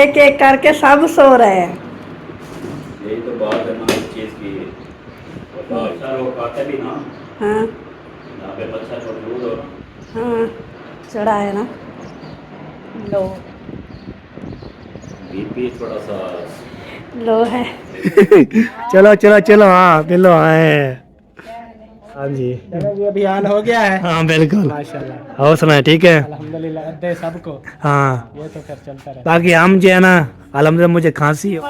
एक एक करके सब सो रहे हैं। यही तो बात है ना इस चीज़ की। अच्छा वो खाते भी ना, हाँ यहाँ पे अच्छा तो दूध हो ना। हाँ चढ़ा है ना। लो बीपी थोड़ा सा। लो है। चलो चलो चलो, हाँ मिलो आए। हाँ जी, चलो जी अभी हाल हो गया है। हाँ बिल्कुल। माशाल्लाह और सुनाए ठीक है। अल्हम्दुलिल्लाह दे सबको। हाँ ये तो फिर चलता रहता बाकी हम जो है ना, अलहमदिल्ला मुझे खांसी है।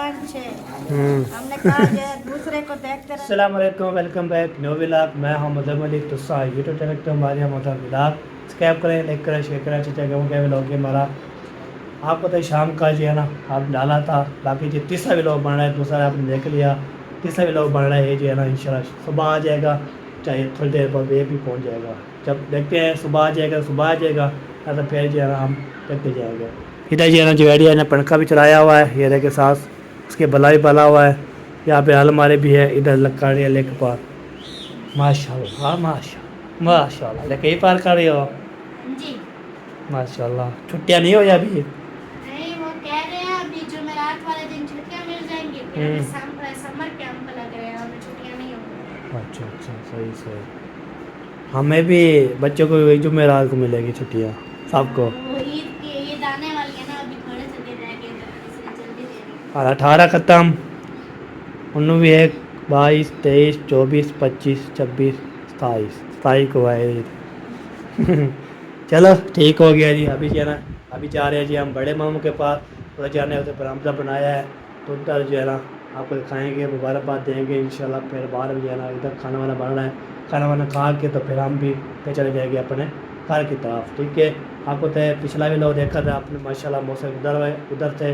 हमने कहा जो दूसरे को देखते रहे। अस्सलाम वालेकुम, वेलकम बैक न्यू व्लॉग। मैं हूं मदर मलिक तुस्सा यूट्यूब चैनल पर हमारे यहाँ मोटर व्लॉग सब्सक्राइब करें, लाइक करें, शेयर करें। चीज़ें क्या व्लॉग है हमारा, आपको तो शाम का जो है ना आप डाला था। बाकी जो तीसरा व्लॉग बन रहा है, दूसरा आपने देख लिया, तीसरा व्लॉग बन रहा है ये जो है ना इंशाल्लाह सुबह आ जाएगा, चाहे थोड़ी देर बाद ये भी पहुँच जाएगा। जब देखते हैं सुबह आ जाएगा सुबह आ जाएगा, या तो फिर जो है ना हम देखते जाएंगे। इधर जो है ना जवेरिया ने पंखा भी चलाया हुआ है, ये के साथ उसके बला भी बला हुआ है। यहाँ पे अलमारी भी है, इधर लक्काड़िया लेक पार। माशाल्लाह, हाँ माशाल्लाह माशाल्लाह, लेके ही पार कर रही हो जी माशाल्लाह। छुट्टियाँ नहीं हो या अभी? नहीं, वो कह रहे हैं अभी जुमेरात वाले दिन छुट्टियां मिल जाएंगी, फिर अभी समर कैंप लग रहे हैं, अभी छुट्टियां नहीं होंगी। अच्छा अच्छा, सही सही। हमें भी बच्चों को जुमेरात को मिलेगी छुट्टियाँ सबको। वो ईद आने वाली है ना, अभी थोड़े से दिन रह गए, इसलिए जल्दी दे रही और 18 ख़त्म, 19 22 23 24 25 26 27 को है ईद। चलो ठीक हो गया जी। अभी जो है ना अभी जा रहे हैं जी हम बड़े मामू के पास, उधर जाने उधर बरामदा बनाया है, तो उधर जो है ना आपको दिखाएंगे, मुबारकबाद देंगे इंशाल्लाह। फिर बाहर जो है ना इधर खाना वाना बन रहा है, खाना वाना खा के तो फिर हम भी पे चले जाएंगे अपने घर की तरफ। ठीक है, आपको तो पिछला भी लोग देखा था आपने माशाल्लाह मौसम उधर थे,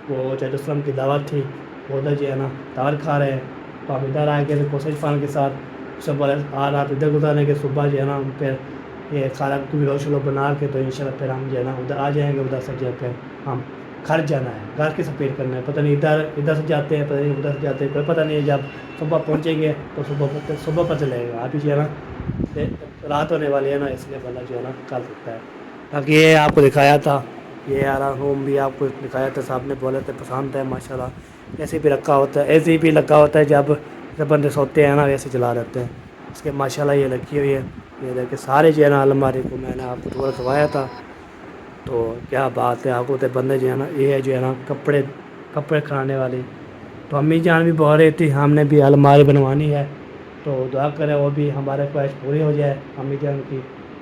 वो जैदुसलम की दावत थी, वो उधर जो है ना दावत खा रहे हैं, तो हम इधर आए गए कोशिश फान के साथ। सब आ रात इधर गुजारने के, सुबह जो है ना हम फिर ये खाना भी रोशलो बना के तो इंशाल्लाह फिर हम जो है ना उधर आ जाएंगे। उधर से जो है फिर हम घर जाना है, घर की सफेद करना है, पता नहीं इधर से जाते हैं, पता नहीं उधर से जाते हैं, कोई पता नहीं है। जब सुबह पहुँचेंगे तो सुबह पर चलेगा। अभी जो है ना रात होने वाली है ना, इसलिए बंदा जो है ना कर सकता है। बाकी ये आपको दिखाया था, ये यारा होम भी आपको दिखाया था, साहब ने बोले थे पसंद है माशाल्लाह। ऐसे भी रखा होता है, ऐसे भी लगा होता है, जब बंदे सोते हैं ना वैसे चला रहते हैं। इसके माशाल्लाह ये रखी हुई है, ये देखिए सारे जो है ना अलमारी को मैंने आपको थोड़ा करवाया था। तो क्या बात है, आपको तो बंदे जो है ना ये जो है ना कपड़े खाने वाली। तो अम्मी जान भी बोल रही थी हमने भी अलमारी बनवानी है, तो दुआ करें वो भी हमारे ख्वाहिश पूरी हो जाए अम्मी जान की।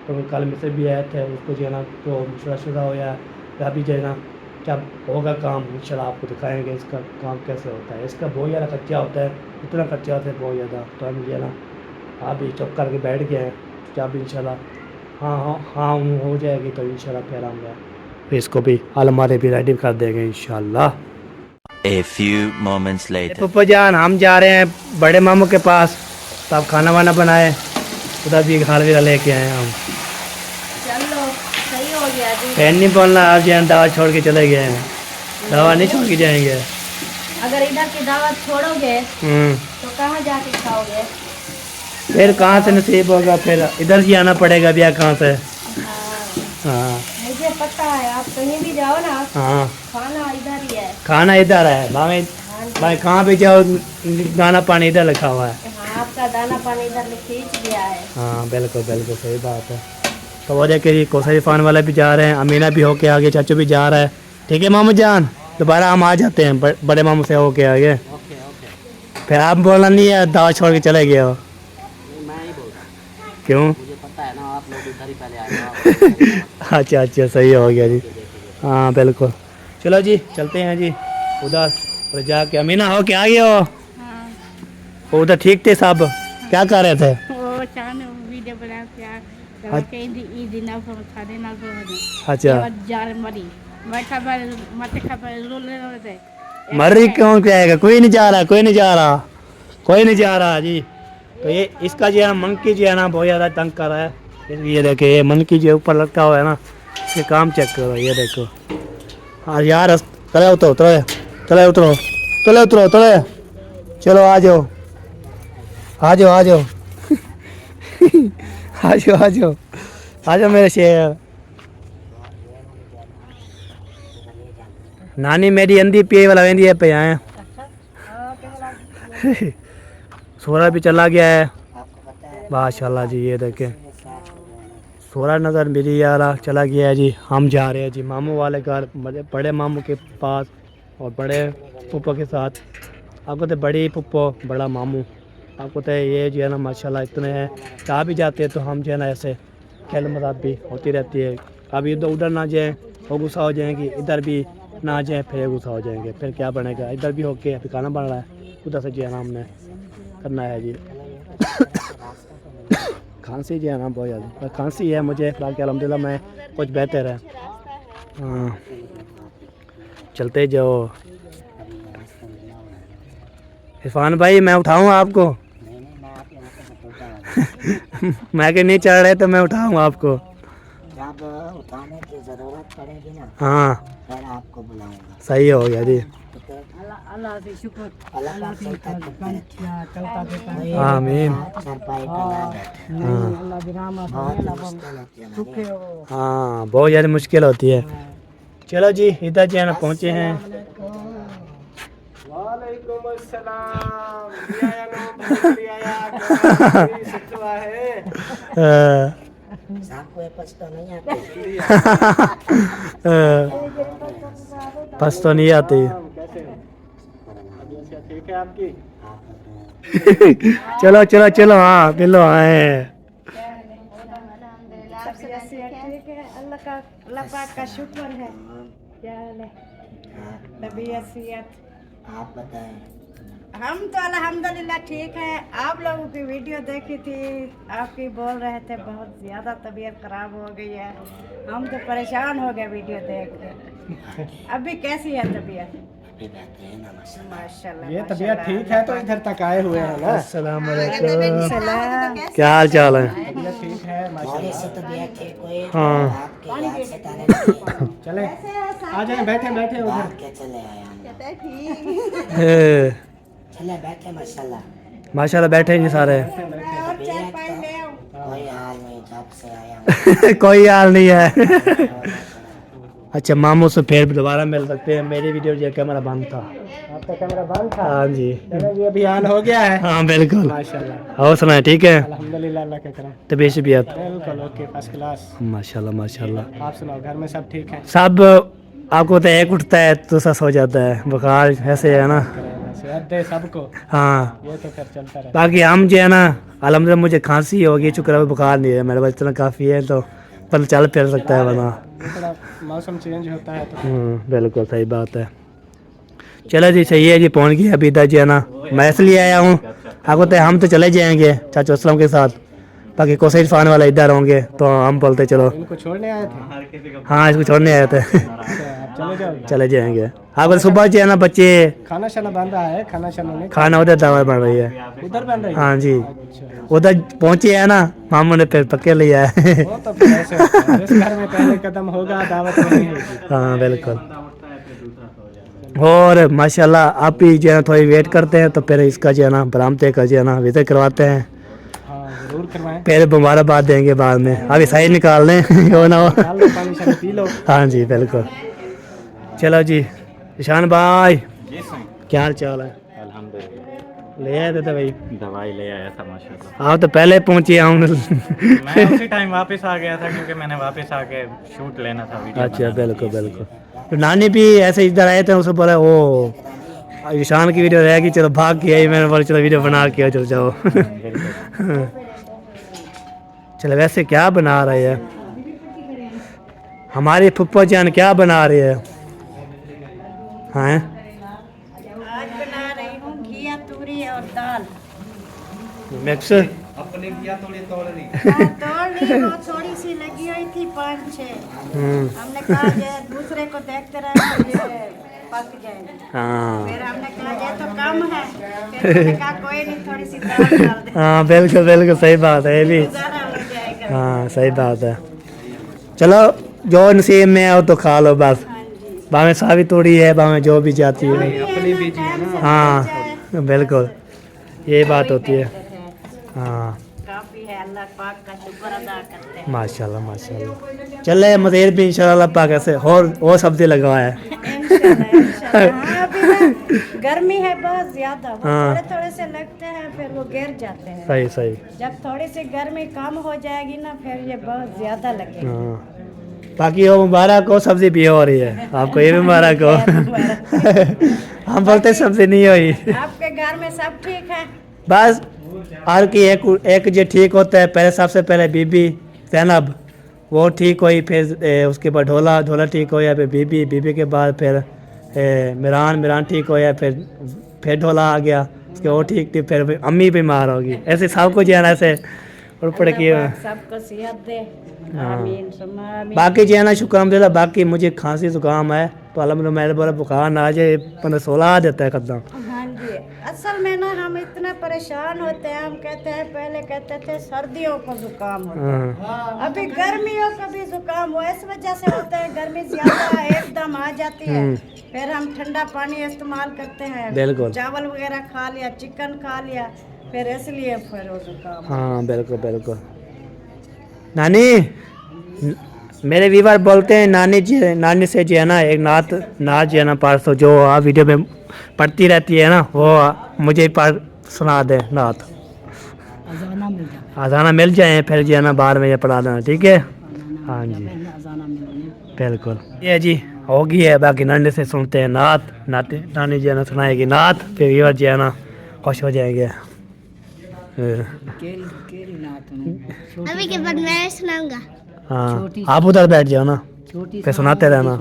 तो कल मिस्र भी आए थे, उसको जो है ना तो शुदा हो या अभी जो है ना क्या होगा काम इंशाल्लाह आपको दिखाएंगे इसका काम कैसे होता है। इसका बहुत ज़्यादा खर्चा होता है, इतना खर्चा होता है बहुत ज़्यादा। तो हम जो है ना आप भी चुप करके बैठ गए हैं, जब इंशाल्लाह हाँ हाँ हाँ हो जाएगी तो इंशाल्लाह फिर हम फिर इसको भी अलमारी भी रेडी कर देंगे इंशाल्लाह। A few moments later. पप्पा जान हम जा रहे हैं बड़े मामू के पास, तो आप खाना वाना बनाए, उधर भी खाल भी लेके आए हम। चलो सही हो गया जी। फैन नहीं बोलना, आप जो है दवा छोड़ के चले गए हैं, दवा नहीं छोड़ के जाएंगे। अगर इधर की दावत छोड़ोगे तो कहाँ जाके खाओगे? फिर कहाँ से नसीब होगा, फिर इधर ही आना पड़ेगा भैया कहाँ से। हाँ मुझे पता है, आप कहीं भी जाओ ना हाँ खाना इधर ही है। खाना इधर है भाई, भाई कहाँ भी जाओ दाना पानी इधर लिखा हुआ है। हाँ, आपका दाना पानी इधर खींच गया है। हाँ बिल्कुल बिल्कुल सही बात है। तो वो देखिए कोसरी फान वाले भी जा रहे हैं, अमीना भी होके आगे, चाचू भी जा रहा है। ठीक है मामू जान, दोबारा हम आ जाते हैं बड़े मामू से होके आगे। फिर आप बोलना नहीं है दावा छोड़ के चले गए हो। क्यों? मुझे पता है ना आप लोग इधर ही पहले आए। अच्छा अच्छा सही हो गया जी। हाँ बिल्कुल, चलो जी चलते हैं जी उधर और जाके। अमीना हो क्या आ गए हो? हाँ। वो उधर ठीक थे सब, क्या कर रहे थे? वो चाने वीडियो बना के अच्छा। ईद ना खाने ना अच्छा जार मरी बैठा मत खा रोले थे। मर्री क्यों जाएगा, कोई नहीं जा रहा, कोई नहीं जा रहा, कोई नहीं जा रहा जी। तो ये इसका जो है ना मंकी जो है ना बहुत ज़्यादा तंग कर रहा है। ये देखो ये मंकी जो ऊपर लटका हुआ है ना, इसके काम चेक करो, ये देखो। हाँ यार चले उतरो उतरो, चले उतरो चले उतरो चले, चलो आ जाओ आ जाओ आ जाओ आ जाओ आ जाओ आ जाओ मेरे शेर। नानी मेरी अंधी पिए वाला वेंदी है पे आए सोरा भी चला गया है माशाल्लाह जी। ये देखें सोरा नज़र मेरी यारा चला गया है जी। हम जा रहे हैं जी मामू वाले घर, बड़े मामू के पास और बड़े पुप्पो के साथ। आपको तो बड़ी पुप्पो बड़ा मामू, आपको तो ये जो है ना माशाल्लाह इतने हैं। जहाँ भी जाते हैं तो हम जो है ना ऐसे खेल मजाक भी होती रहती है। अभी इधर उधर ना जाएँ वो गुस्सा हो जाएंगी, इधर भी ना जाए फिर गुस्सा हो जाएंगे, फिर क्या बनेगा। इधर भी होके अभी खाना बन रहा है, उधर से जो है ना हमने करना है जी। खांसी जो है ना बहुत ज़्यादा खांसी है मुझे, बाकी अल्हम्दुलिल्लाह मैं कुछ बेहतर है। हाँ चलते जाओ। इरफान भाई मैं उठाऊँ आपको? मैं कि नहीं चढ़ रहे तो मैं उठाऊँ आपको? जब उठाने की जरूरत पड़ेगी ना हाँ फिर आपको बुलाऊंगा। सही हो गया जी। अल्लाह से शुक्र, अल्लाह से आमीन। चरपाई पर ना बैठे। हाँ अल्लाह की रहमत बहुत मुश्किल होती है सुखे हमारी। हो। हाँ बहुत ज़्यादा मुश्किल होती है। चलो जी इधर जो है ना पहुँचे हैं। वालेकुम अस्सलाम। आपको ये पछता नहीं आती? बस तो नहीं आती। ठीक है आपकी? चलो चलो चलो हाँ मिलो आए। ठीक है, अल्लाह पाक का शुक्र है। क्या हाल है? तबीयत सेहत? आप बताएं। हम तो अल्हम्दुलिल्लाह ठीक है। आप लोगों की वीडियो देखी थी, आपकी बोल रहे थे बहुत ज़्यादा तबीयत ख़राब हो गई है। हम तो परेशान हो गए वीडियो देख के। अभी कैसी है तबीयत? अभी बेहतरीन है माशाल्लाह। माशाल्लाह ये तबीयत ठीक है तो इधर तक आए हुए हैं ना। अस्सलाम वालेकुम। क्या हाल चाल है? तबीयत ठीक है मौली माशाल्लाह। से तबीयत ठीक हुई तो हाँ। आपके याद सताने लगी। चले आ जाए, बैठे बैठे उधर। बात के चले आए हम। ए, चले बैठे माशाल्लाह। माशाल्लाह बैठे जी सारे। तबीयत तो कोई हाल नहीं जब से आया हूँ। कोई हाल नहीं है। अच्छा मामू से फिर दोबारा मिल सकते हैं। मेरी वीडियो जो कैमरा बंद था। आपका कैमरा बंद था? हाँ जी चलो ये अभी ऑन हो गया है हाँ बिल्कुल। माशाल्लाह। और सुनाए ठीक है? अल्हम्दुलिल्लाह अल्लाह के करम। तबीयत शबीयत? बिल्कुल ओके फर्स्ट क्लास। माशाल्लाह माशाल्लाह। आप सुनाओ घर में सब ठीक है? सब आपको तो एक उठता है तो सस हो जाता है, बुखार ऐसे है ना। सेहत दे सबको। हाँ ये तो फिर चलता रहे। बाकी हम जो है ना अल्हम्दुलिल्लाह मुझे खांसी होगी, शुक्र है बुखार नहीं है मेरे पास, इतना काफ़ी है तो पर चल फिर सकता है वरना। थोड़ा मौसम चेंज होता है तो बिल्कुल सही बात है। चलो जी सही है जी पहुँच गए अभी इधर जो है ना। मैं इसलिए आया हूँ आपको तो हम तो चले जाएंगे चाचा असलम के साथ, बाकी कोसे इरफान वाला इधर होंगे तो हम बोलते चलो। इनको छोड़ने आए थे? हाँ इसको छोड़ने आए थे। आप चले जाओ। चले जाएंगे। हाँ सुबह जो है ना बच्चे खाना शाना बन रहा है? खाना शाना नहीं खाना उधर दवा बन रही है। उधर बन रही है? हाँ जी अच्छा। उधर पहुँचे है ना, मामू ने फिर पक्के लिया है। वो तो फिर ऐसे होता है। जिस घर में पहले कदम होगा दावत नहीं होगी। हाँ बिल्कुल। और माशाल्लाह आप ही जो है थोड़ी वेट करते हैं तो फिर इसका जो है ना बरामदे का जो है ना विजिट करवाते हैं, हाँ जरूर करवाएं। फिर मुबारकबाद देंगे बाद में। अभी सही निकाल लें हो ना हो। निकाल लो पानी शानी पी लो। हाँ जी बिल्कुल। चलो जी ईशान भाई क्या हाल चाल है? अल्हम्दुलिल्लाह। ले आए थे भाई? दवाई ले आया था माशाल्लाह। आप तो पहले पहुँचे हम। मैं उसी टाइम वापस आ गया था क्योंकि मैंने वापस आके शूट लेना था वीडियो अच्छा बनाना बिल्कुल थी, बिल्कुल। तो नानी भी ऐसे इधर आए थे, उससे बोला वो ईशान की वीडियो रहेगी, चलो भाग के आई। मैंने बोला चलो वीडियो बना के चलो जाओ। चलो वैसे क्या बना रहे हैं हमारी फुप्पो जान, क्या बना रही है? हाँ आज बना रही हूँ घिया तूरी और दाल। मिक्स अपने किया थोड़ी तोड़ ली। तोड़ ली, वो थोड़ी सी लगी हुई थी 5-6। हमने कहा ये दूसरे को देखते रहे ये पक जाए। हाँ फिर हमने कहा ये तो कम है, फिर हमने कहा कोई नहीं थोड़ी सी दाल डाल दे, हाँ बिल्कुल बिल्कुल सही बात है ये भी। गुजारा हो जाएगा। हाँ सही बात है। चलो जो नसीब में है वो तो खा लो बस, बामें सावी तोड़ी है बामें जो भी जाती है। अपनी बीजी है ना। हाँ बिल्कुल यही बात होती है। हाँ काफी है, अल्लाह पाक का शुक्र अदा करते हैं। माशाल्लाह माशाल्लाह। चले मदेर भी इंशाल्लाह पाक ऐसे और सब्जी लगवाया है। इंशाल्लाह इंशाल्लाह। हाँ, अभी ना गर्मी है बहुत ज्यादा, वो हाँ। थोड़े थोड़े से लगते हैं फिर वो गिर जाते हैं। सही सही। जब थोड़ी सी गर्मी कम हो जाएगी ना फिर ये बहुत ज्यादा लगेगी। हाँ बाकी वो मुबारक हो सब्जी भी हो रही है, आपको ये भी मुबारक हो। हम बोलते सब्जी नहीं हुई। आपके घर में सब ठीक है? बस हर की एक जो ठीक होता है, पहले सबसे पहले बीबी जैनब वो ठीक हुई, फिर उसके बाद ढोला ठीक हो, फिर बीबी के बाद फिर मिरान ठीक हो, फिर ढोला आ गया, उसके वो ठीक थी, फिर अम्मी बीमार होगी, ऐसे सबको जो है ना ऐसे ऊपर की। अल्लाह पाक सबको सेहत दे। आमीन सुम्मा आमीन। बाकी जो है ना शुक्र अल्हम्दुलिल्लाह, बाकी मुझे खांसी जुकाम है तो अल्हम्दुलिल्लाह मेरे बोला बुखार ना आ जाए 15-16 आ जाता है कदम। हाँ जी, असल में ना हम इतना परेशान होते हैं, हम कहते हैं पहले कहते थे सर्दियों को जुकाम होता है, अभी गर्मियों का भी जुकाम हुआ, इस वजह से होता है गर्मी ज्यादा एकदम आ जाती है, फिर हम ठंडा पानी इस्तेमाल करते हैं, बिल्कुल। चावल वगैरह खा लिया, चिकन खा लिया, फिर इसलिए फिर वो जुकाम। हाँ बिल्कुल बिल्कुल। नानी मेरे व्यूवर बोलते हैं नानी से जो है ना एक नात जो है ना परसों जो आप वीडियो में पढ़ती रहती है ना, वो मुझे पढ़ सुना दे नात। अजाना मिल जाए फिर जो है ना बाद में ये पढ़ा देना, ठीक है? हाँ जी बिल्कुल। ये जी होगी है, बाकी नानी से सुनते हैं नानी जो है ना सुनाएगी नात, फिर व्यूवर जो है ना खुश हो जाएंगे। अभी के बाद मैं सुनाऊंगा। हाँ आप उधर बैठ जाओ ना, फिर सुनाते रहना।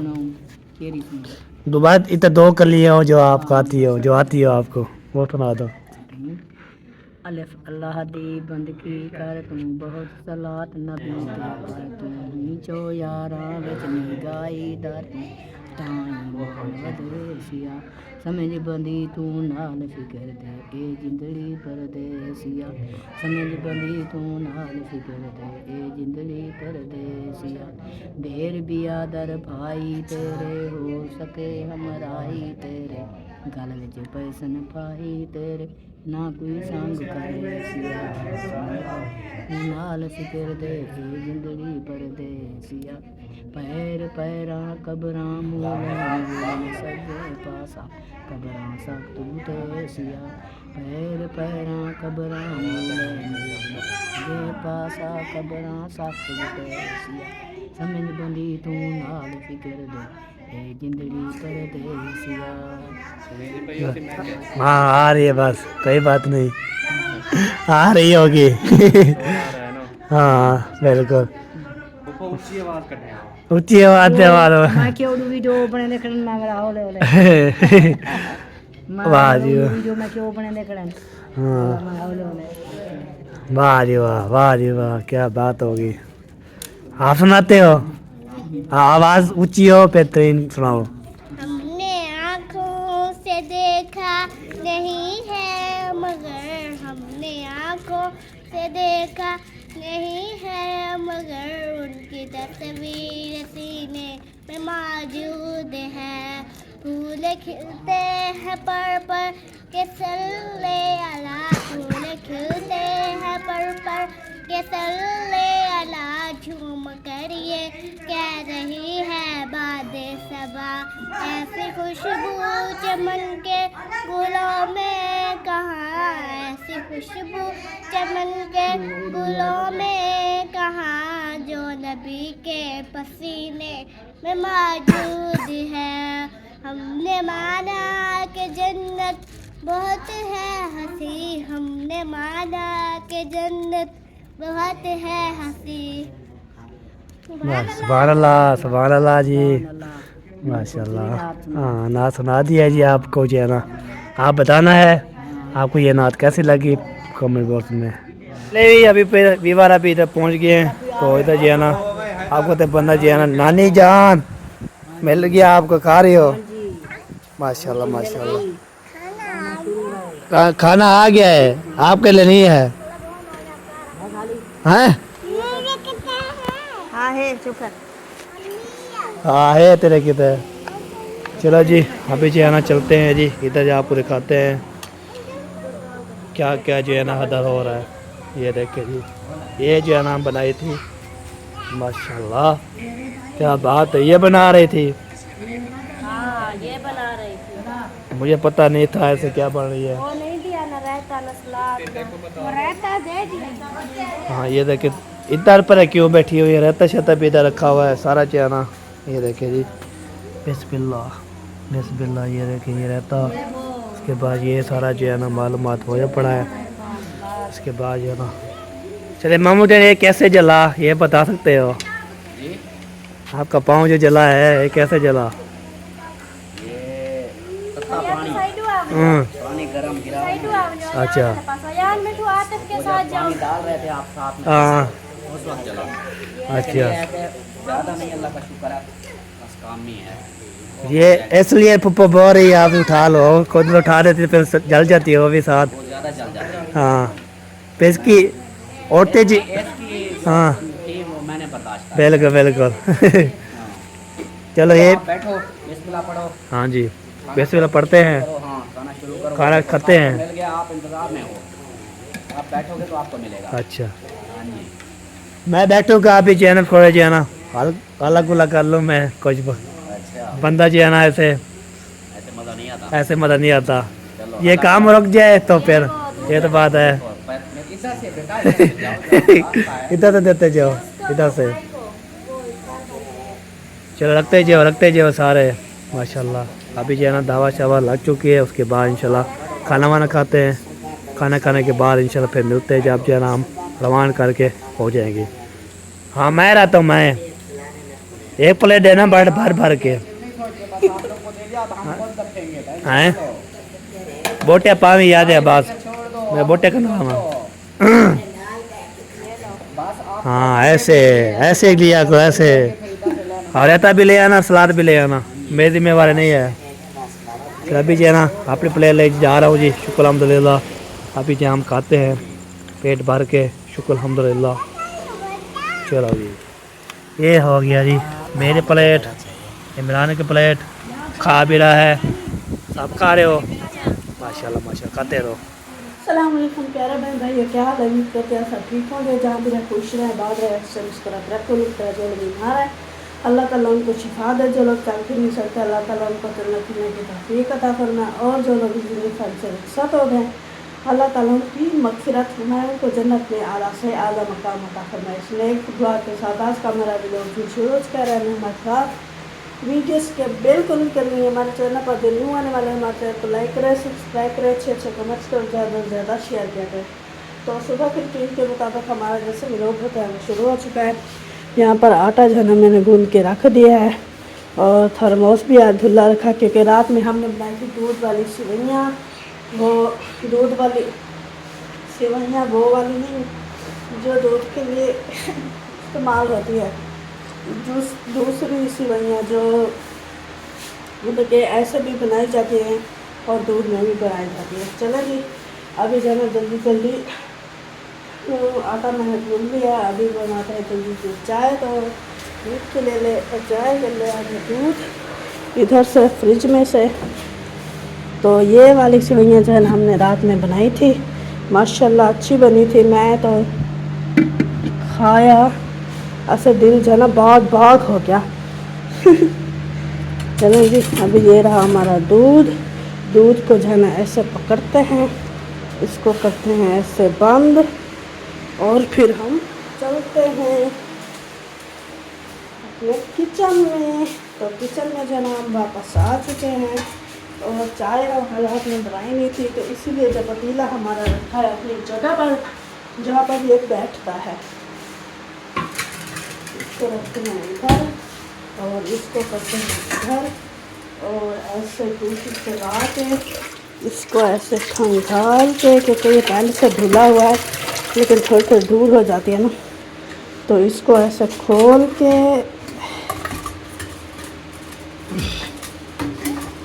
दोबारा इतना 2 कर लिए हो जो आप आती हो आपको वो सुना दो। अलिफ अल्लाह दी बंदगी कर तू बहुत सलात नबी दे पर तू ही चो यारा विच निगाई दर ताई मोहम्मद रेसिया समझ बंदी तू नाल फिकर दे ए जिंदड़ी परदेसिया समझ बंदी तू नाल फिकर दे ए जिंदड़ी परदेसिया देर बिया दर भाई तेरे हो सके हमराई तेरे गल विच पैसन पाई तेरे ना कोई संग करे सिया नाल फिकर दे ए जिंदड़ी परदेसिया पैर पैरा कबरां मूल सजे पासा कबरां सब तू ते सिया पैर पैरा कबरां मूल सजे पासा कबरां सब तू ते सिया समझ बंदी तू नाल फिकर दे ए जिंदड़ी परदेसिया। हाँ आ रही है बस, कोई बात नहीं, आ रही होगी। हाँ बिल्कुल ऊंची आवाज दे मारो। मैं क्यों वीडियो बने देखने मांग रहा हो ले वाह जी वाह। वीडियो मैं क्यों बने देखने हाँ वाह जी वाह क्या बात होगी। आप सुनाते हो, आवाज ऊंची हो बेहतरीन सुनाओ। हमने आँखों से देखा नहीं है मगर हमने आँखों से देखा नहीं है मगर उनकी तस्वीर सीने में मौजूद है। फूल खिलते हैं पर के सल्ले अला फूल खिलते हैं पर के सल्ले अला झूम कर ये कह रही है बादे सबा ऐसी खुशबू चमन के गुलों में कहाँ ऐसी खुशबू चमन के गुलों में कहाँ जो नबी के पसीने में मौजूद है। हमने माना कि जन्नत बहुत है हंसी हमने माना कि जन्नत बहुत है हंसी। सुभान अल्लाह जी माशाल्लाह। हाँ नात सुना दिया जी आपको जो है ना, आप बताना है आपको ये नात कैसी लगी कमेंट बॉक्स में। ले अभी वीवार अभी इधर पहुँच गए हैं तो इधर जो है ना आपको तो बंदा जो है ना नानी जान मिल गया, आपको खा रही हो माशाल्लाह माशाल्लाह। खाना आ गया है आपके लिए नहीं है? हैं? हाँ है चुप कर। हाँ है तेरे किधर। चलो जी अभी जो है ना चलते हैं जी, इधर जो आपको दिखाते हैं क्या क्या जो है ना हदर हो रहा है। ये देखे जी, ये जो है ना बनाई थी माशाल्लाह, क्या बात है। ये बना रही थी? हाँ ये बना रही थी। मुझे पता नहीं था ऐसे क्या बन रही है। वो नहीं दिया ना रहता ना सलाद ना। वो रहता दे दिया। हाँ ये देखे इधर पर है, क्यों बैठी हुई है, रहता शता भी इधर रखा हुआ है सारा चाना। ये देखे जी, बिस्मिल्लाह बिस्मिल्लाह। ये देखे ये रहता, उसके बाद ये सारा जो है ना मालूमात हो पड़ा है। उसके बाद जो है ना, चले मामू जान ये कैसे जला, ये बता सकते हो? आपका पाँव जो जला है ये कैसे जला? ये तत्ता पानी, पानी गरम गिरा, अच्छा यार मैं तो आतिफ के साथ जाऊँ। पानी डाल रहे थे आप साथ में, हाँ उस वक्त जला। अच्छा, ज़्यादा नहीं, अल्लाह का शुक्र है, बस काम ही है। ये इसलिए पप्पा बोल रही है आप उठा लो, खुद में उठा देती फिर जल जाती है वो भी साथ। वो ज़्यादा जल जाता है। हाँ फिर इसकी औरतें जी, हाँ थी वो मैंने बर्दाश्त बिल्कुल बिल्कुल। चलो ये बैठो, बिस्मिल्लाह पढ़ो। हाँ जी, बिस्मिल्लाह पढ़ते हैं, करो, हाँ खाना शुरू करो। खाना खाते हैं। मिल गया, आप इंतजार में हो, आप बैठोगे तो आपको मिलेगा। अच्छा हाँ जी। मैं बैठूंगा, आप ही चैनल खोले जो है ना अलग अलग कर लूँ मैं कुछ अच्छा, बंदा जो है ना ऐसे ऐसे मज़ा नहीं आता। ऐसे मदद नहीं आता। चलो, ये काम रुक जाए तो फिर ये तो बात है। इधर से बेटा, इधर से जाओ। इधर से देते जाओ, इधर से। चलो रखते जाओ सारे माशाल्लाह। अभी जो है ना दावा शावा लग चुकी है, उसके बाद इंशाल्लाह खाना वाना खाते हैं। खाना खाने के बाद इंशाल्लाह फिर मिलते हैं जब जो है ना हम रवान करके हो जाएंगे। हाँ मैं रहता हूँ, मैं एक प्लेट देना भर भर भर के। हैं बोटिया पावी याद है बस, मैं बोटे का नाम है। हाँ ऐसे ऐसे लिया को ऐसे, और रहता भी ले आना, सलाद भी ले आना, मेरी जिम्मेवारी नहीं है। फिर अभी जो है ना अपनी प्लेट ले जा रहा हूँ जी, शुक्र अल्हम्दुलिल्लाह। अभी जो हम खाते हैं पेट भर के, शुक्र अल्हम्दुलिल्लाह। चलो जी, ये हो गया जी मेरी प्लेट, इमरान की प्लेट, खा भी रहा है, सब खा रहे हो माशाल्लाह माशाल्लाह, खाते रहो। अस्सलाम वालेकुम प्यारा बहन भाई, क्या हाल है? उम्मीद करते हैं सब ठीक होंगे, जहाँ भी रहे खुश रहे, बात रहे, से मुस्कुराते रहे। कोई जो लोग बीमार है अल्लाह ताला उनको शिफा दे, जो लोग चल फिर नहीं सकते अल्लाह ताला उनको चलने फिरने की तौफीक अता फरमाए, और जो लोग जिंदगी फल से रुखसत हो गए अल्लाह ताला उनकी मग़फ़िरत फरमाए, उनको जन्नत में आला से आला मकाम अता फरमाए। इसलिए एक दुआ के साथ आज का मेरा वीडियो शुरू कर रहे हैं। हमारे साथ वीडियोस के बिल्कुल करनी है, हमारे चैनल पर न्यू आने वाले हमारे चैनल को लाइक करें, सब्सक्राइब करें, अच्छे अच्छे कमेंट्स करें, ज़्यादा से ज़्यादा शेयर किया करें। तो सुबह के रूटीन के मुताबिक हमारा जैसे व्लॉग होता है वो शुरू हो चुका है। यहाँ पर आटा जो है ना मैंने गूंद के रख दिया है, और थर्मोस भी आज धुला रखा, क्योंकि रात में हमने बनाई थी दूध वाली सेवइयाँ। वो दूध वाली सेवइयाँ वो वाली नहीं जो दूध के लिए इस्तेमाल होती है, दूसरी सेवइयाँ जो मतलब कि ऐसे भी बनाई जाती हैं और दूध में भी बनाई जाती है। चलो जी, अभी जो है जल्दी जल्दी आटा मैंने गूंद लिया, अभी बनाते हैं जल्दी से चाय। तो दूध के ले ले चाय के ले आए दूध इधर से फ्रिज में से। तो ये वाली सेवइयाँ जो है ना हमने रात में बनाई थी, माशाल्लाह अच्छी बनी थी। मैं तो खाया ऐसे दिल जो है ना बहुत भाग हो गया। चलो जी, अभी ये रहा हमारा दूध। दूध को जो है ना ऐसे पकड़ते हैं, इसको करते हैं ऐसे बंद, और फिर हम चलते हैं अपने किचन में। तो किचन में जो है ना हम वापस आ चुके हैं, और चाय हालात में बनाई नहीं थी, तो इसीलिए जब पतीला हमारा रखा है अपनी जगह पर जहाँ पर ये बैठता है, इसको रखते हैं इधर और इसको करते हैं इधर, और ऐसे दूसरी से ला के इसको ऐसे खंगाल के, क्योंकि ये पहले से धुला हुआ है लेकिन थोड़ी थोड़ी धूल हो जाती है ना, तो इसको ऐसे खोल के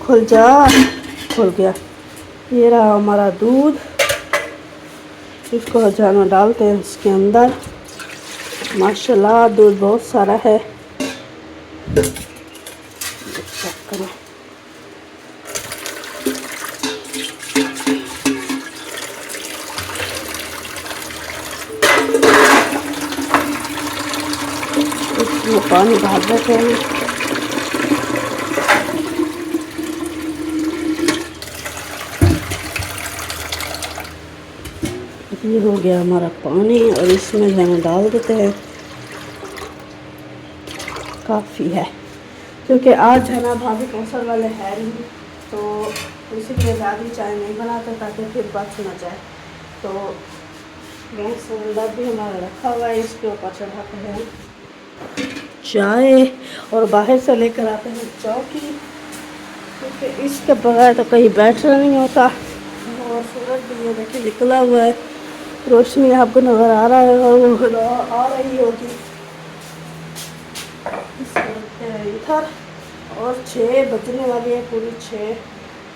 खुल गया। ये रहा हमारा दूध, इसको जाना डालते हैं इसके अंदर। माशाल्लाह दूध बहुत सारा है, चेक करें। पानी डाल देते हैं। ये हो गया हमारा पानी और इसमें हम डाल देते हैं। काफ़ी है क्योंकि आज है ना भाभी कौशल वाले है नहीं, तो इसीलिए ज़्यादा चाय नहीं बनाते ताकि फिर बच ना जाए। तो गैस सिलेंडर भी हमारा रखा हुआ है, इसके ऊपर चढ़ाते हैं चाय और बाहर से लेकर आते हैं चौकी, क्योंकि इसके बगैर तो कहीं बैठना नहीं होता। और सूरज भी ये देखिए निकला हुआ है, रोशनी आपको नज़र आ रहा है और वो आ रही होगी इधर। और 6 बजने वाली है, पूरी 6।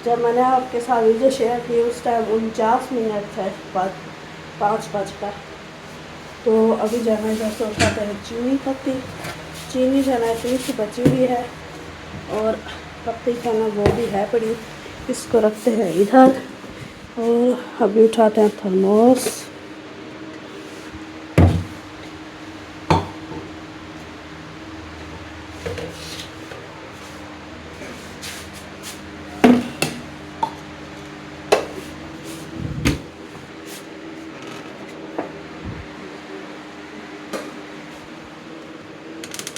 जब मैंने आपके साथ वीडियो शेयर की उस टाइम 49 मिनट थे, 5 बजकर। तो अभी जाना इधर से उठाते हैं चीनी पत्ती। चीनी जाना इतनी सी बची हुई है और पत्ती खाना वो भी है पड़ी, इसको रखते हैं इधर। और अभी उठाते हैं थर्मोस।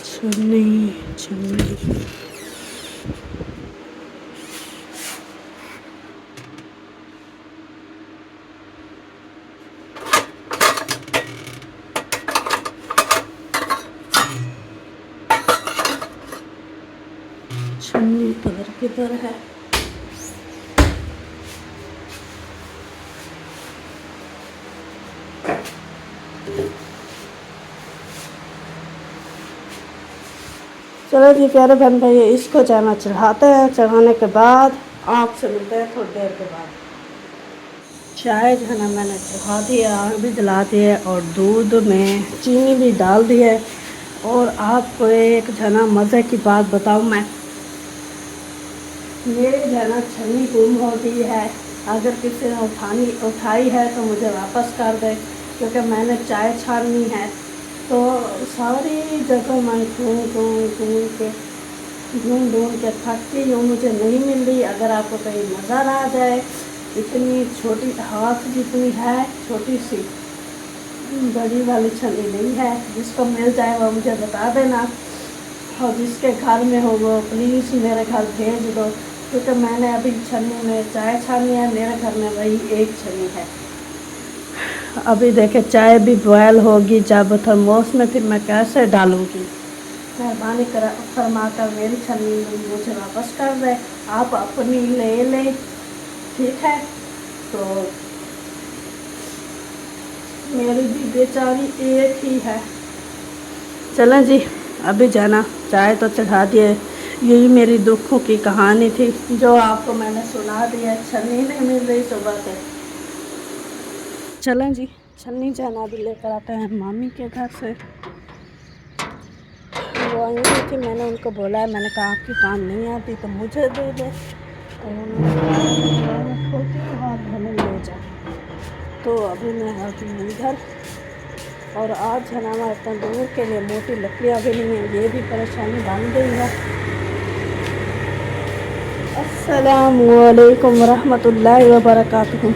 छन्नी छन्नी छन्नी कलर किधर है? चलो जी प्यारे बहन भाई, इसको जाना चढ़ाते हैं। चढ़ाने के बाद आपसे मिलते हैं थोड़ी देर के बाद। चाय जो है ना मैंने चढ़ा दिया, आग भी जला दिए और दूध में चीनी भी डाल दी है। और आपको एक जना मज़े की बात बताऊं, मैं मेरी जना छन्नी गुम हो गई है। अगर किसी ने उठाई है तो मुझे वापस कर दे, क्योंकि मैंने चाय छाननी है। तो सारी जगह मैं ढूंढ के थक गई हूँ, मुझे नहीं मिल रही। अगर आपको कहीं नज़र आ जाए, इतनी छोटी हाथ जितनी है, छोटी सी, बड़ी वाली छन्नी नहीं है। जिसको मिल जाए वो मुझे बता देना, और जिसके घर में हो वो प्लीज़ मेरे घर भेज दो, क्योंकि मैंने अभी छन्नी में चाय छानी है। मेरे घर में वही एक छन्नी है। अभी देखे चाय भी बॉयल होगी जब थर्मोस में, फिर मैं कैसे डालूँगी। मेहरबानी फरमा कर मेरी छन्नी मुझे वापस कर दे, आप अपनी ले लें, ठीक है। तो मेरी भी बेचारी एक ही है। चलें जी, अभी जाना, चाय तो चढ़ा दिए। यही मेरी दुखों की कहानी थी जो आपको मैंने सुना दी है। छन्नी नहीं मिल रही सुबह से। चलें जी, छन्नी जाना भी लेकर आते हैं मामी के घर से। वो आई हुई थी, मैंने उनको बोला है, मैंने कहा आपकी काम नहीं आती तो मुझे दे दे। और उन्होंने खोती हाथ धोने ले जा। तो अभी मैं आ गई इधर। और आज है ना हमारे तंदूर के लिए मोटी लकड़ियाँ भी नहीं है, ये भी परेशानी बन गई है। अस्सलामुअलैकुम रहमतुल्लाहि व बरकातुहू।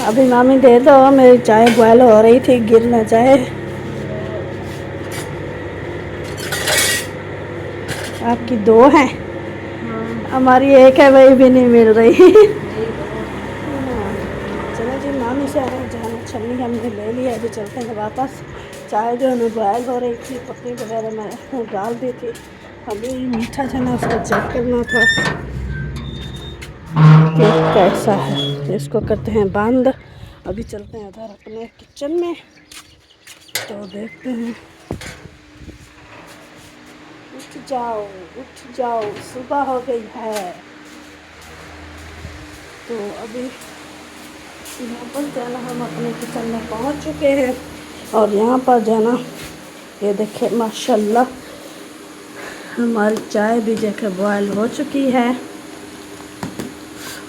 अभी मामी दे दो, मेरी चाय बॉयल हो रही थी, गिर ना जाए। आपकी 2 हैं? हमारी एक है, वही भी नहीं मिल रही। चलो जी, मामी से जाना, छन्नी हमने ले लिया। अभी चलते हैं वापस। चाय जो हमें बॉयल हो रही थी, पत्ती वगैरह मैं डाल दी थी। अभी मीठा जो ना उसको चेक करना था कि कैसा है। इसको करते हैं बंद। अभी चलते हैं उधर अपने किचन में, तो देखते हैं। उठ जाओ, सुबह हो गई है। तो अभी यहाँ पर जाना, हम अपने किचन में पहुँच चुके हैं। और यहाँ पर जाना, ये देखे माशाल्लाह हमारी चाय भी देखे बॉयल हो चुकी है।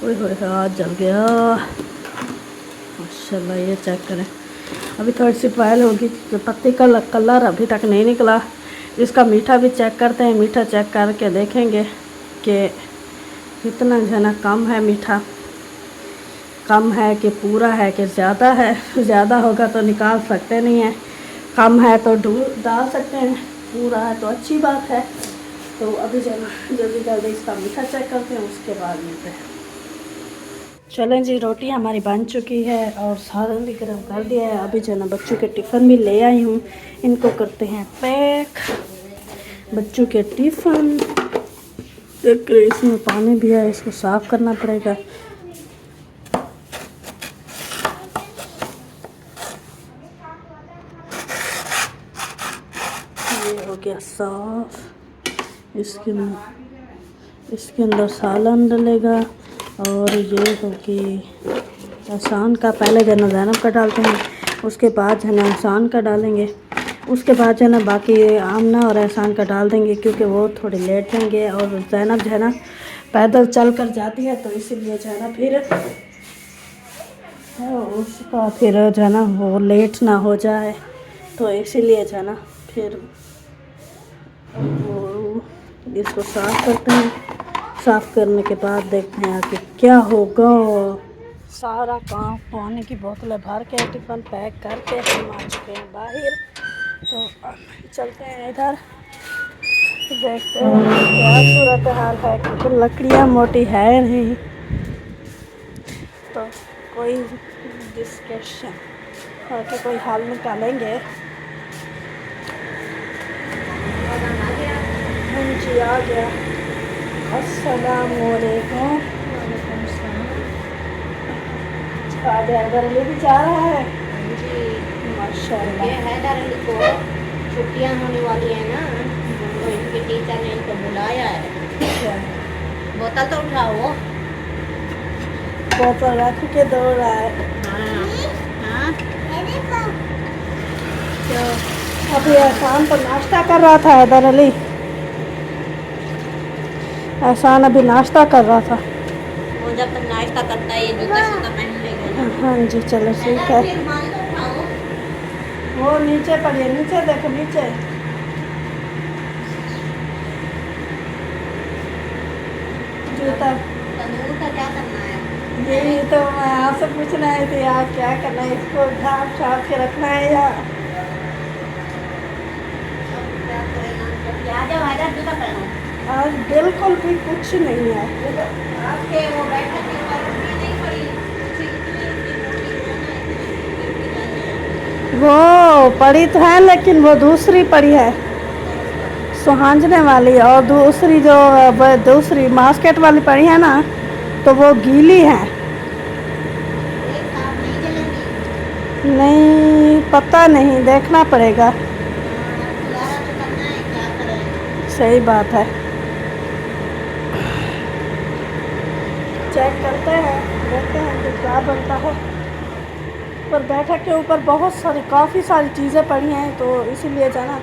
ओए होए, हाथ जल गया माशाल्लाह। ये चेक करें, अभी थोड़ी सी बॉयल होगी। जो पत्ती का कलर अभी तक नहीं निकला। इसका मीठा भी चेक करते हैं। मीठा चेक करके देखेंगे कि कितना जो है ना कम है मीठा, कम है कि पूरा है कि ज़्यादा है। ज़्यादा होगा तो निकाल सकते नहीं हैं, कम है तो डाल सकते हैं, पूरा है तो अच्छी बात है। तो अभी जल्दी जल्दी इसका मीठा चेक करते हैं, उसके बाद मिलते हैं। चलें जी, रोटी हमारी बन चुकी है और सालन भी गर्म कर दिया है। अभी जो है ना बच्चों के टिफ़िन भी ले आई हूँ, इनको करते हैं पैक। बच्चों के टिफ़िन देख, इसमें पानी भी है, इसको साफ़ करना पड़ेगा। ये हो गया साफ। इसके अंदर सालन डलेगा और ये होगी एहसान का। पहले जो है ना ज़ैनब का डालते हैं, उसके बाद जो है ना एहसान का डालेंगे, उसके बाद जो है ना बाकी आमना और एहसान का डाल देंगे, क्योंकि वो थोड़े लेट जाएंगे और ज़ैनब जो है ना पैदल चल कर जाती है, तो इसीलिए जो है ना फिर उसका फिर जो है ना वो लेट ना हो जाए, तो इसीलिए जो है ना फिर वो इसको साफ़ करते हैं। साफ़ करने के बाद देखते हैं आगे क्या होगा। सारा काम पानी की बोतलें भर के टिफ़िन पैक करके हम आ चुके हैं बाहर। तो अब चलते हैं इधर, देखते हैं क्या सूरत हाल है, क्योंकि लकड़ियाँ मोटी है नहीं, तो कोई डिस्कशन करके कोई हल निकालेंगे। जी आ गया। अस्सलाम वालेकुम। हैदर अली भी जा रहा है जी माशाल्लाह। ये हैदर अली को छुट्टियां होने वाली है ना, तो इनके टीचर ने इनको बुलाया है। बोतल तो उठाओ। बोतल रख के दौड़ रहा है। हाँ तो अभी एहसान तो नाश्ता कर रहा था। हैदर अली एहसान अभी नाश्ता कर रहा था। वो जब तक नाश्ता करता है ये जूता शूता पहन लेगा ना। हाँ जी, चलो ठीक है। फिर माल तो उठाओ। वो नीचे पड़ी है, नीचे देखो नीचे। जूता तंदूर का क्या करना है? यही तो मैं आपसे पूछ रही थी, आप क्या करना है, इसको ढाँप छाप के रखना है या क्या करेगा? आ जाओ हैदर, जूता पहनो। आज बिल्कुल भी कुछ नहीं है। आपके वो बैठक के ऊपर नहीं पड़ी। वो पड़ी तो है, लेकिन वो दूसरी पड़ी है सुहांजने वाली, और दूसरी जो दूसरी मास्केट वाली पड़ी है ना, तो वो गीली है। एक साथ नहीं जलेंगी। नहीं पता नहीं, देखना पड़ेगा। गुजारा तो करना है, क्या करें। सही बात है, चेक करते हैं, देखते हैं कि क्या बनता है। पर बैठक के ऊपर बहुत सारी काफ़ी सारी चीज़ें पड़ी हैं, तो इसीलिए जो है ना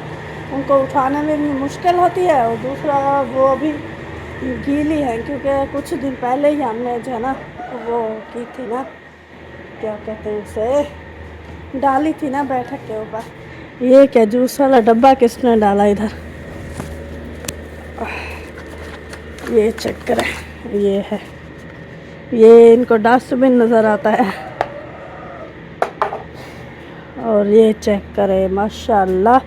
उनको उठाने में भी मुश्किल होती है। और दूसरा वो अभी गीली है, क्योंकि कुछ दिन पहले ही हमने जो है ना वो की थी ना, क्या कहते हैं उसे, डाली थी ना बैठक के ऊपर। ये क्या जूस वाला डब्बा किसने डाला इधर, ये चेक करें, ये है, ये इनको डस्टबिन नज़र आता है। और ये चेक करें माशाल्लाह।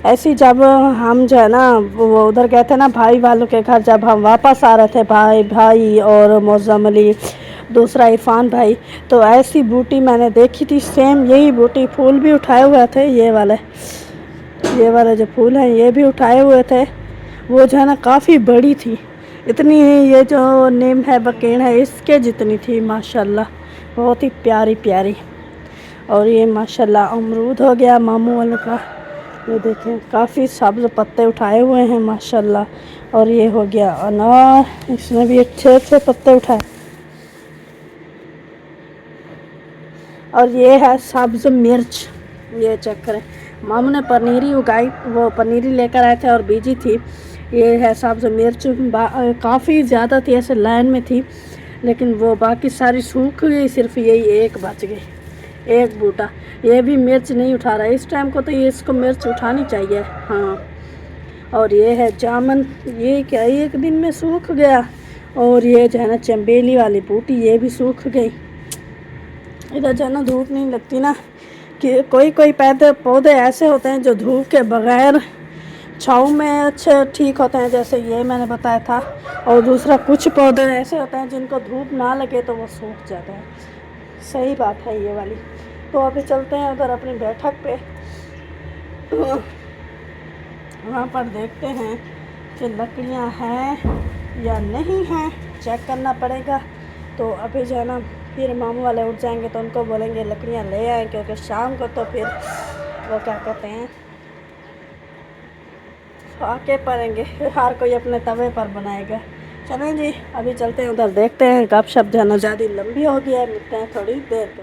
ऐसी जब हम जो है ना वो उधर गए थे ना भाई वालों के घर, जब हम वापस आ रहे थे, भाई और मौज़म अली, दूसरा इरफान भाई, तो ऐसी बूटी मैंने देखी थी, सेम यही बूटी। फूल भी उठाए हुए थे, ये वाले जो फूल हैं ये भी उठाए हुए थे। वो जो है ना काफ़ी बड़ी थी, इतनी ये जो नीम है, बकेड़ है, इसके जितनी थी माशाल्लाह, बहुत ही प्यारी प्यारी। और ये माशाल्लाह अमरूद हो गया मामू वालों का, ये देखें काफ़ी सब्ज़ पत्ते उठाए हुए हैं माशाल्लाह। और ये हो गया अनार, इसमें भी अच्छे अच्छे पत्ते उठाए। और ये है सब्ज़ मिर्च, ये चेक करें, मामू ने पनीरी उगाई, वो पनीरी लेकर आए थे और बीजी थी। ये है सब्ज़ मिर्च, काफ़ी ज़्यादा थी, ऐसे लाइन में थी, लेकिन वो बाकी सारी सूख गई, सिर्फ यही एक बच गई। एक बूटा। ये भी मिर्च नहीं उठा रहा है इस टाइम को, तो ये इसको मिर्च उठानी चाहिए। हाँ, और ये है जामुन, ये क्या एक दिन में सूख गया। और ये जो है ना चंबेली वाली बूटी, ये भी सूख गई। इधर जो है ना धूप नहीं लगती ना, कि कोई कोई पौधे ऐसे होते हैं जो धूप के बगैर छाँव में अच्छे ठीक होते हैं, जैसे ये मैंने बताया था। और दूसरा कुछ पौधे ऐसे होते हैं जिनको धूप ना लगे तो वो सूख जाते हैं। सही बात है ये वाली। तो अभी चलते हैं उधर अपनी बैठक पे, वहाँ पर देखते हैं कि लकड़ियाँ हैं या नहीं हैं, चेक करना पड़ेगा। तो अभी जो है ना फिर मामू वाले उठ जाएंगे तो उनको बोलेंगे लकड़ियाँ ले आएँ, क्योंकि शाम को तो फिर वो क्या कहते हैं आके पड़ेंगे, हर कोई अपने तवे पर बनाएगा। चलें जी, अभी चलते हैं उधर, देखते हैं। गपशप जो है ना ज़्यादा लंबी हो गई है, मिलते हैं थोड़ी देर के।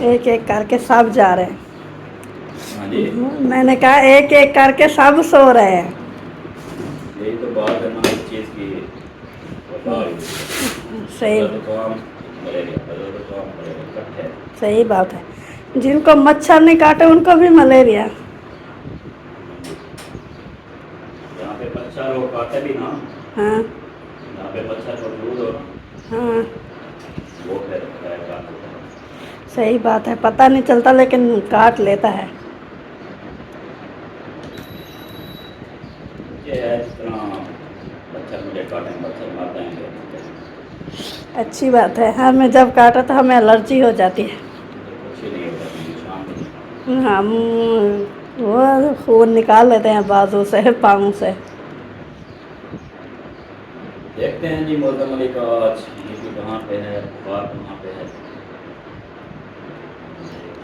एक एक करके सब जा रहे हैं। हाँ जी, मैंने कहा एक एक करके सब सो रहे हैं। यही तो बात है ना इस चीज़ की। सही, तो काम मलेरिया, तो काम मलेरिया इकट्ठे है। सही बात है। जिनको मच्छर नहीं काटे उनको भी मलेरिया। जहाँ पे मच्छर हो काटे भी ना, हाँ जहाँ पे मच्छर मौजूद हो ना, हाँ, वो फिर काट देता है। सही बात है। पता नहीं चलता लेकिन काट लेता है। ये है जितना मच्छर मुझे काटें, मच्छर मार देंगे। अच्छी बात है। हमें जब काटा तो हमें एलर्जी हो जाती है। कुछ ही नहीं होता, शाम को। हम वो खून निकाल लेते हैं बाजू से, पाँव से। देखते हैं जी मौसम अली का आज यूपी कहाँ पे है, बाहर कहाँ पे है।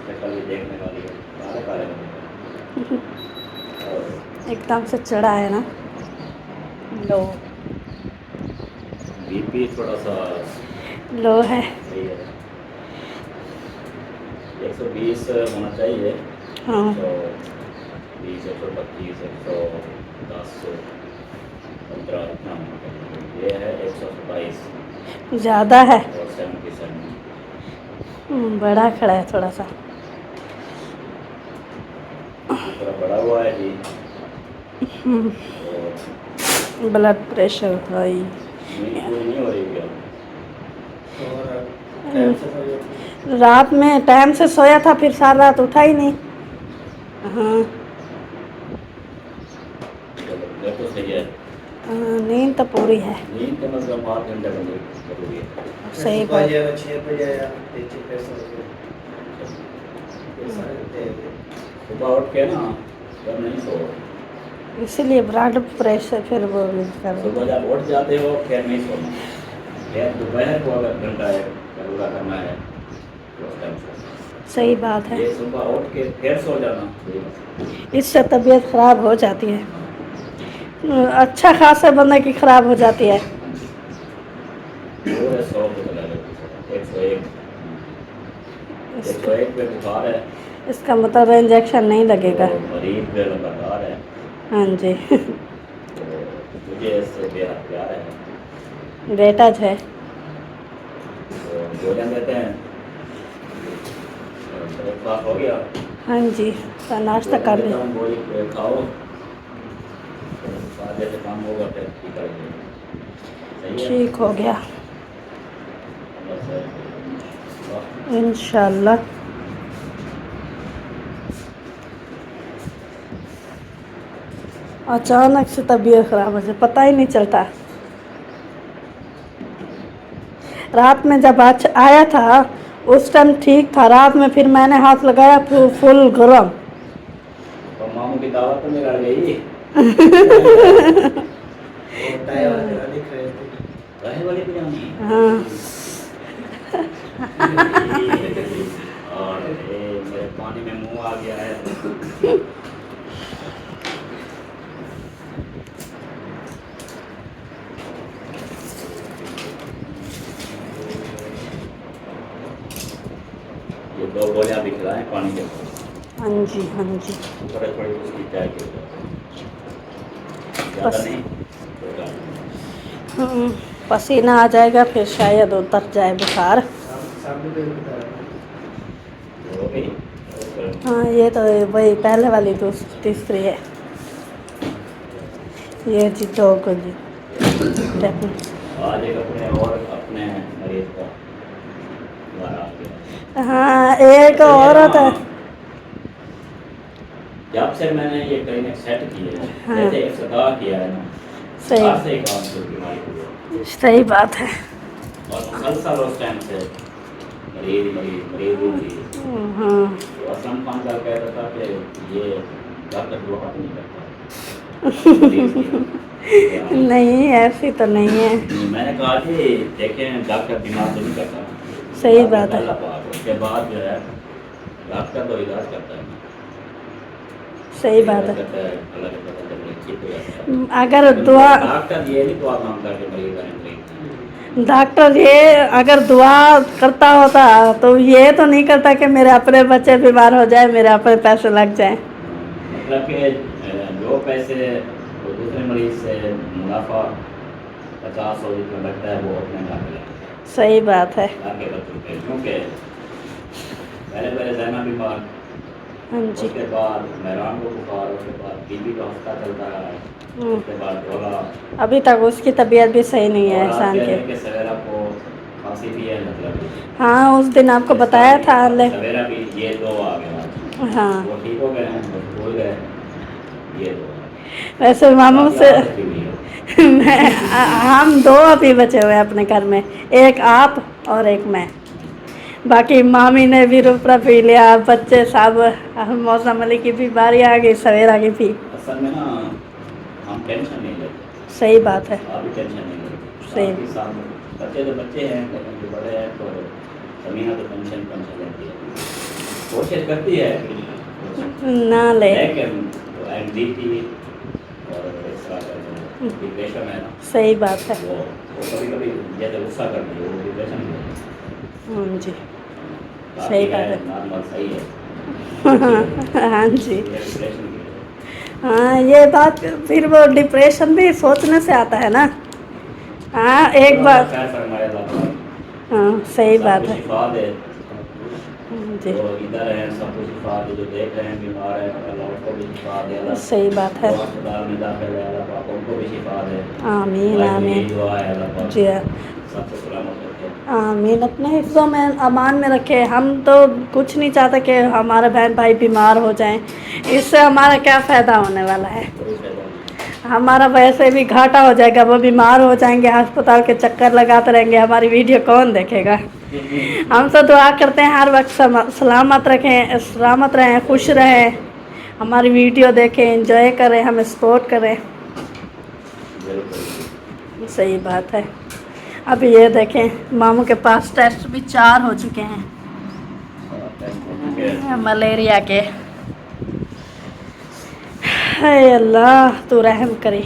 शक्ल भी देखने वाली है, काले काले बने। और एकदम से चढ़ा है ना लो, बीपी थोड़ा सा लो है। सही है, 120 होना चाहिए। हाँ 120, 125, 110, 15 इतना होना चाहिए। ये है 127 ज़्यादा है। और 77। बड़ा खड़ा है थोड़ा सा। थोड़ा बड़ा हुआ है जी। और ब्लड प्रेशर भाई। नींद पूरी नहीं हो रही क्या? रात में टाइम से सोया था, फिर सारी रात उठा ही नहीं। हाँ चलो तो सही है। नींद तो पूरी है। नींद कम से कम 8 घंटे बननी जरूरी है। सही बात। सुबह उठ के ना जब नहीं सो, इसीलिए ब्लड प्रेशर फिर वो कर। सुबह जब उठ जाते हो फिर नहीं सोना। फिर दोपहर को अगर घंटा है पूरा करना है तो उस टाइम सो। सही बात है। ये सुबह उठ के फिर सो जाना, इससे तबीयत ख़राब हो जाती है। अच्छा खासा बंदा की ख़राब हो जाती है। पूरे 100 पे चला गया। 101 पे बुखार है। इसका मतलब इंजेक्शन नहीं लगेगा। तो मरीज पे लगातार है। हाँ जी। तो मुझे इससे बेहद प्यार है। बेटा जो है तो भोजन देते हैं। ब्रेकफास्ट हो गया। हाँ जी, तो नाश्ता कर लिया। गोली खाओ, बाद जैसे काम होगा फिर ठीक करेंगे। सही है? ठीक हो गया बस है। इंशाल्लाह। अचानक से तबीयत ख़राब हो जाए, पता ही नहीं चलता। रात में जब आज आया था उस टाइम ठीक था, रात में फिर मैंने हाथ लगाया फुल गरम। तो मामू की दावत तो मेरा गई। रहे वाली बिरयानी। हाँ और मेरे पानी में मुंह आ गया है। ये 2 गोलियां भी खिलाएं पानी के। हाँ जी हाँ जी। थोड़ी थोड़ी उसकी चाय की ज़्यादा बस। नहीं। पसीना आ जाएगा फिर शायद उतर जाए बुखार। हो गई। हाँ ये तो वही पहले वाली तीसरी है। ये जी 2 को जी आज एक अपने मरीज का द्वारा आ गया। हाँ एक औरत है। जब से मैंने ये क्लिनिक सेट किया है, हाँ। जैसे एक सदा किया है ना, सही। आज से ही काम शुरू बीमारी हुई है। सही बात है। और मुसलसल उस टाइम से मरीज हाँ तो असलम खान का कहता था कि ये डॉक्टर को बात नहीं करता। मरीज की। नहीं ऐसी तो नहीं है। मैंने कहा कि देखें डॉक्टर बीमार तो नहीं करता, सही बात है। अल्लाह पाक, उसके बाद जो है डॉक्टर तो इलाज करता है, सही बात है। करता है, अल्लाह के फजल से मरीज ठीक हो जाता है। अगर दुआ डॉक्टर ये नहीं दुआ मांग करके मरीज आने डॉक्टर ये अगर दुआ करता होता तो ये तो नहीं करता कि मेरे अपने बच्चे बीमार हो जाए, मेरे अपने पैसे लग जाए। मतलब कि जो पैसे वो दूसरे मरीज से मुनाफा 50 और जितना लगता है वो अपने ना मिला सही बात है। आगे बच्चों के, क्योंकि पहले जैना बीमार, हाँ जी। उसके बाद मेहरान को बुखार, उसके बाद बीबी का हफ्ता चलता रहा है, उसके बाद डोला, अभी तक उसकी तबीयत भी सही नहीं है और एहसान आज की। के सवेरा को खांसी भी है, मतलब हाँ उस दिन आपको बताया था। सवेरा भी ये 2 आ गए आज। हाँ वो ठीक हो गए हैं, वो भूल गए, ये 2 वैसे मामू से मैं हम 2 अभी बचे हुए हैं अपने घर में, एक आप और एक मैं। बाकी मामी ने भी रुपरा पी लिया, बच्चे सब। मौसम अली की भी बारी आ गई, सवेरा की भी। असल में ना हम टेंशन नहीं लेते। सही बात है। आप भी टेंशन नहीं लेते। सही। साथ ही साथ बच्चे तो बच्चे हैं, लेकिन जो बड़े हैं तो समीना तो टेंशन लेती है, कोशिश करती है कि ना ले। लेकिन तो एंग्जाइटी और इस तरह का डिप्रेशन है ना, सही बात है। वो कभी कभी जैसे गुस्सा करती है, वो डिप्रेशन में होती है। हाँ जी बाकी सही बात है। नॉर्मल सही है। हाँ जी ये डिप्रेशन की है। हाँ ये बात फिर वो डिप्रेशन भी सोचने से आता है ना। हाँ एक बार। खैर फरमाए अल्लाह पाक। हाँ सही सब बात कुछ है। शिफा दे। हाँ जी जो इधर हैं सब कुछ शिफा दे, जो देख रहे हैं बीमार है अल्लाह उनको भी शिफा दे। अल्लाह सही बात है। जो अस्पताल में दाखिल है अल्लाह पाक उनको भी शिफा दे। आमीन हमारी आमीन। यही दुआ है अल्लाह पाक जी हाँ। सबको सलामत रखे। आमीन, अपने हिफ्ज़ों में अमान में रखे। हम तो कुछ नहीं चाहते कि हमारे बहन भाई बीमार हो जाएं, इससे हमारा क्या फ़ायदा होने वाला है। कोई फायदा नहीं। हमारा वैसे भी घाटा हो जाएगा, वो बीमार हो जाएंगे, अस्पताल के चक्कर लगाते रहेंगे, हमारी वीडियो कौन देखेगा। हम तो दुआ करते हैं हर वक्त सलामत रखें, सलामत रहें, खुश रहें, हमारी वीडियो देखें, एंजॉय करें, हमें सपोर्ट करें। बिल्कुल। सही बात है। अभी ये देखें मामू के पास टेस्ट भी 4 हो चुके हैं मलेरिया के। हाय अल्लाह तू रहम करे।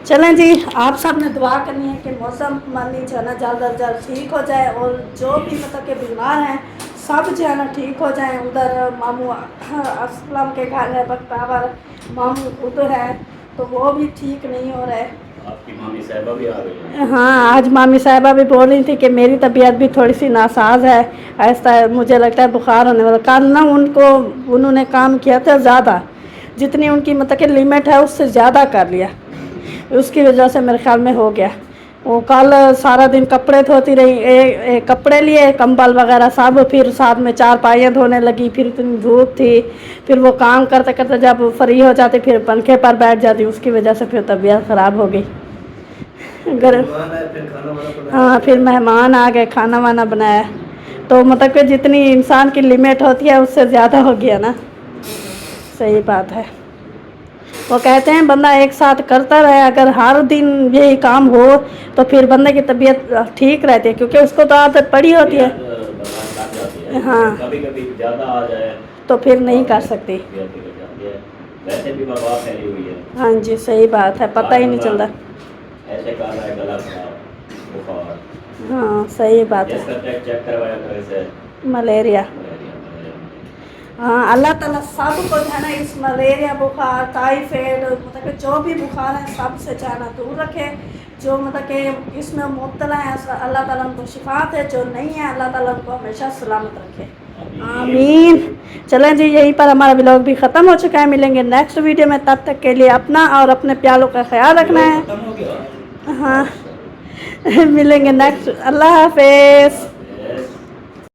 चलें जी, आप सब ने दुआ करनी है कि मौसम मानी जो है ना जल्द अज जल्द ठीक हो जाए, और जो भी मतलब के बीमार हैं सब जो है ना ठीक हो जाएं। उधर मामू असलम के घर है बख्तावर, मामू उधर है तो वो भी ठीक नहीं हो रहे। आपकी मामी साहिबा भी आ गई है। हाँ आज मामी साहिबा भी बोल रही थी कि मेरी तबीयत भी थोड़ी सी नासाज है, ऐसा मुझे लगता है बुखार होने वाला। कल ना उन्होंने काम किया था ज़्यादा, जितनी उनकी मतलब कि लिमिट है उससे ज़्यादा कर लिया, उसकी वजह से मेरे ख्याल में हो गया। वो कल सारा दिन कपड़े धोती रही, कपड़े लिए, कंबल वगैरह सब, फिर साथ में 4 पाइयाँ धोने लगी, फिर इतनी धूप थी, फिर वो काम करते करते जब फ्री हो जाती फिर पंखे पर बैठ जाती, उसकी वजह से फिर तबीयत ख़राब हो गई। हाँ फिर मेहमान आ गए, खाना वाना बनाया, तो मतलब कि जितनी इंसान की लिमिट होती है उससे ज़्यादा हो गया ना। सही बात है। वो कहते हैं बंदा एक साथ करता रहे, अगर हर दिन यही काम हो तो फिर बंदे की तबीयत ठीक रहती है, क्योंकि उसको तो आदत पड़ी होती है। हाँ कभी कभी ज़्यादा आ जाए तो फिर नहीं कर सकती। वैसे भी वबा फैली हुई है। हाँ जी सही बात है, पता ही नहीं चलता। ऐसे कर रहा है गला खराब, बुखार। हाँ सही बात है। इसका चेक करवाया तो ऐसे मलेरिया। मलेरिया। हाँ अल्लाह ताला सबको जो है ना इस मलेरिया बुखार, टाइफाइड मतलब कि जो भी बुखार है सब से जो है ना दूर रखे। जो मतलब कि इसमें मुब्तला है अल्लाह ताला उनको शिफा दे, जो नहीं है अल्लाह ताला उनको हमेशा सलामत रखे, आमीन। चलें जी, यहीं पर हमारा व्लॉग भी ख़त्म हो चुका है। मिलेंगे नेक्स्ट वीडियो में, तब तक के लिए अपना और अपने प्यालों का ख्याल रखना है। हाँ मिलेंगे नेक्स्ट। अल्लाह हाफिज़।